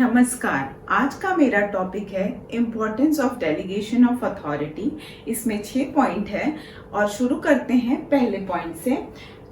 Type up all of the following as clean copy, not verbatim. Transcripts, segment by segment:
नमस्कार। आज का मेरा टॉपिक है importance of delegation of authority. इसमें 6 पॉइंट है और शुरू करते हैं पहले पॉइंट से।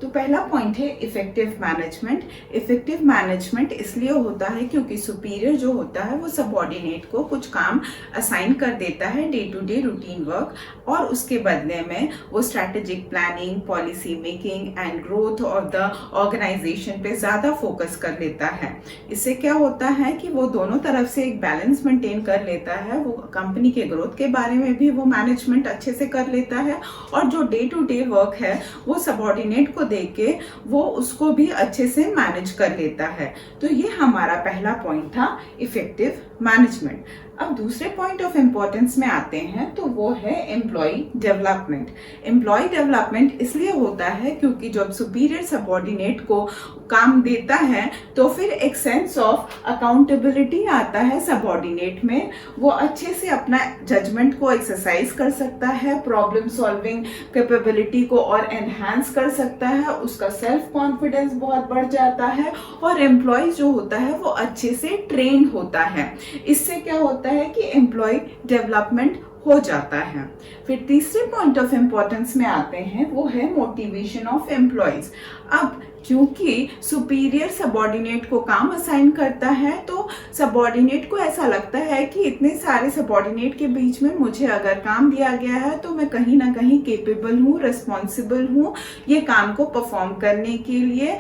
तो पहला पॉइंट है इफेक्टिव मैनेजमेंट। इफेक्टिव मैनेजमेंट इसलिए होता है क्योंकि सुपीरियर जो होता है वो सबऑर्डिनेट को कुछ काम असाइन कर देता है, day to day routine work, और उसके बदले में वो strategic planning, policy making and growth of the organisation पे ज़्यादा फोकस कर लेता है। इससे क्या होता है कि वो दोनों तरफ से एक बैलेंस मेंटेन कर लेता है। वो कंपनी के ग्रोथ के बारे में भी वो मैनेजमेंट अच्छे से कर लेता है, और जो डे टू डे वर्क है वो सबऑर्डिनेट को देके वो उसको भी अच्छे से मैनेज कर लेता है। तो ये हमारा पहला पॉइंट था, इफेक्टिव मैनेजमेंट। अब दूसरे पॉइंट ऑफ इम्पोर्टेंस में आते हैं, तो वो है एम्प्लॉय डेवलपमेंट। एम्प्लॉय डेवलपमेंट इसलिए होता है क्योंकि जब सुपीरियर सबऑर्डिनेट को काम देता है तो फिर एक सेंस ऑफ अकाउंटेबिलिटी आता है सबऑर्डिनेट में। वो अच्छे से अपना जजमेंट को एक्सरसाइज कर सकता है, प्रॉब्लम सॉल्विंग कैपेबिलिटी को और एनहांस कर सकता है, उसका सेल्फ कॉन्फिडेंस बहुत बढ़ जाता है, और एम्प्लॉय जो होता है वो अच्छे से ट्रेन होता है। इससे क्या होता है कि एम्प्लॉय डेवलपमेंट हो जाता है। फिर तीसरे पॉइंट ऑफ इंपॉर्टेंस में आते हैं, वो है मोटिवेशन ऑफ एम्प्लॉयज। अब क्योंकि सुपीरियर सबऑर्डिनेट को काम असाइन करता है तो सबऑर्डिनेट को ऐसा लगता है कि इतने सारे सबऑर्डिनेट के बीच में मुझे अगर काम दिया गया है तो मैं कहीं ना कहीं केपेबल हूँ, रिस्पॉन्सिबल हूँ ये काम को परफॉर्म करने के लिए।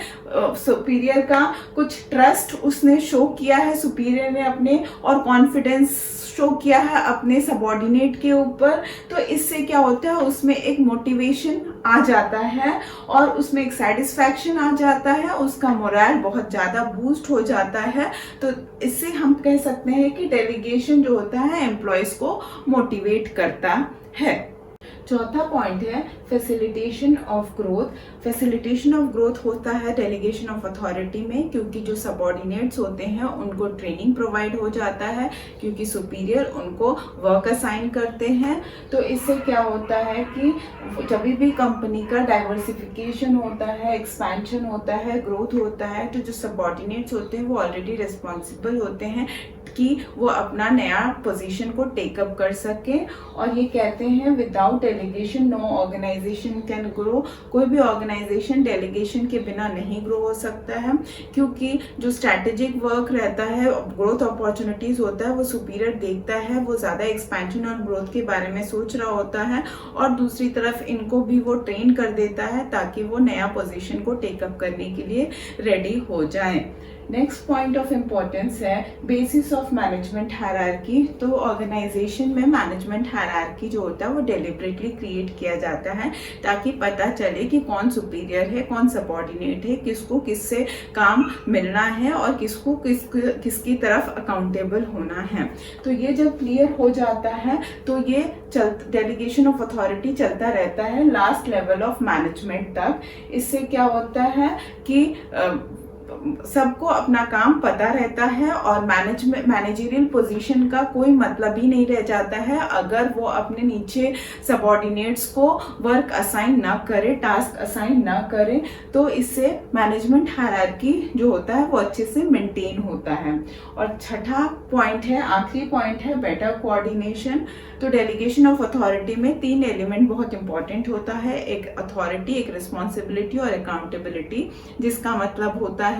सुपीरियर का कुछ ट्रस्ट उसने शो किया है, सुपीरियर ने अपने और कॉन्फिडेंस शो किया है अपने सबऑर्डिनेट के ऊपर। तो इससे क्या होता है, उसमें एक मोटिवेशन आ जाता है और उसमें एक सेटिस्फैक्शन आ जाता है, उसका मोरल बहुत ज़्यादा बूस्ट हो जाता है। तो इससे हम कह सकते हैं कि डेलीगेशन जो होता है एम्प्लॉयज़ को मोटिवेट करता है। चौथा पॉइंट है facilitation of growth. Facilitation of growth होता है डेलीगेशन ऑफ अथॉरिटी में, क्योंकि जो सबऑर्डिनेट्स होते हैं उनको ट्रेनिंग प्रोवाइड हो जाता है, क्योंकि सुपीरियर उनको वर्क असाइन करते हैं। तो इससे क्या होता है कि जब भी कंपनी का डाइवर्सिफिकेशन होता है, एक्सपेंशन होता है, ग्रोथ होता है, तो जो सबऑर्डिनेट्स होते हैं वो ऑलरेडी रिस्पॉन्सिबल होते हैं कि वो अपना नया पोजीशन को टेकअप कर सकें। और ये कहते हैं without delegation no organisation can grow. कोई भी ऑर्गेनाइजेशन डेलीगेशन के बिना नहीं ग्रो हो सकता है, क्योंकि जो स्ट्रैटेजिक वर्क रहता है, ग्रोथ अपॉर्चुनिटीज होता है, वो सुपीरियर देखता है, वो ज़्यादा एक्सपेंशन और ग्रोथ के बारे में सोच रहा होता है, और दूसरी तरफ इनको भी वो ट्रेन कर देता है ताकि वो नया पोजीशन को टेकअप करने के लिए रेडी हो जाएं। नेक्स्ट पॉइंट ऑफ इम्पोर्टेंस है बेसिस ऑफ मैनेजमेंट हायरार्की। तो ऑर्गेनाइजेशन में मैनेजमेंट हायरार्की जो होता है वो डेलिबरेटली क्रिएट किया जाता है ताकि पता चले कि कौन सुपीरियर है, कौन सबऑर्डिनेट है, किसको किससे काम मिलना है और किसको किसकी तरफ अकाउंटेबल होना है। तो ये जब क्लियर हो जाता है तो ये डेलीगेशन ऑफ अथॉरिटी चलता रहता है लास्ट लेवल ऑफ मैनेजमेंट तक। इससे क्या होता है कि सबको अपना काम पता रहता है और मैनेजरियल पोजीशन का कोई मतलब ही नहीं रह जाता है अगर वो अपने नीचे सबऑर्डिनेट्स को वर्क असाइन ना करे, टास्क असाइन ना करे। तो इससे मैनेजमेंट हायरार्की जो होता है वो अच्छे से मेंटेन होता है। और छठा पॉइंट है, आखिरी पॉइंट है बेटर कोऑर्डिनेशन। तो डेलीगेशन ऑफ अथॉरिटी में 3 एलिमेंट बहुत इंपॉर्टेंट होता है, एक अथॉरिटी, एक रिस्पॉन्सिबिलिटी और अकाउंटेबिलिटी, जिसका मतलब होता है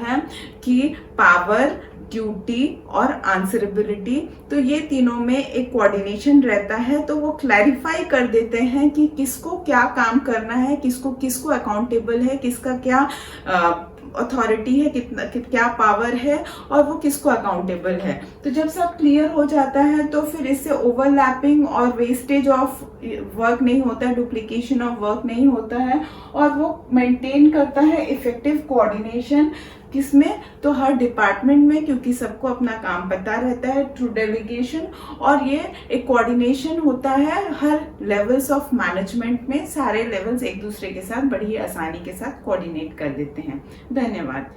कि पावर, ड्यूटी और आंसरेबिलिटी। तो ये तीनों में एक कोऑर्डिनेशन रहता है, तो वो क्लैरिफाई कर देते हैं कि किसको क्या काम करना है, किसको अकाउंटेबल है, किसका क्या अथॉरिटी है, क्या पावर है और वो किसको अकाउंटेबल है। तो जब सब क्लियर हो जाता है तो फिर इससे ओवरलैपिंग और वेस्टेज ऑफ वर्क नहीं होता है, डुप्लीकेशन ऑफ वर्क नहीं होता है, और वो मेंटेन करता है इफेक्टिव कोऑर्डिनेशन। किसमें? तो हर डिपार्टमेंट में, क्योंकि सबको अपना काम पता रहता है थ्रू डेलीगेशन, और ये एक कोऑर्डिनेशन होता है हर लेवल्स ऑफ मैनेजमेंट में। सारे लेवल्स एक दूसरे के साथ बड़ी आसानी के साथ कोऑर्डिनेट कर देते हैं। धन्यवाद।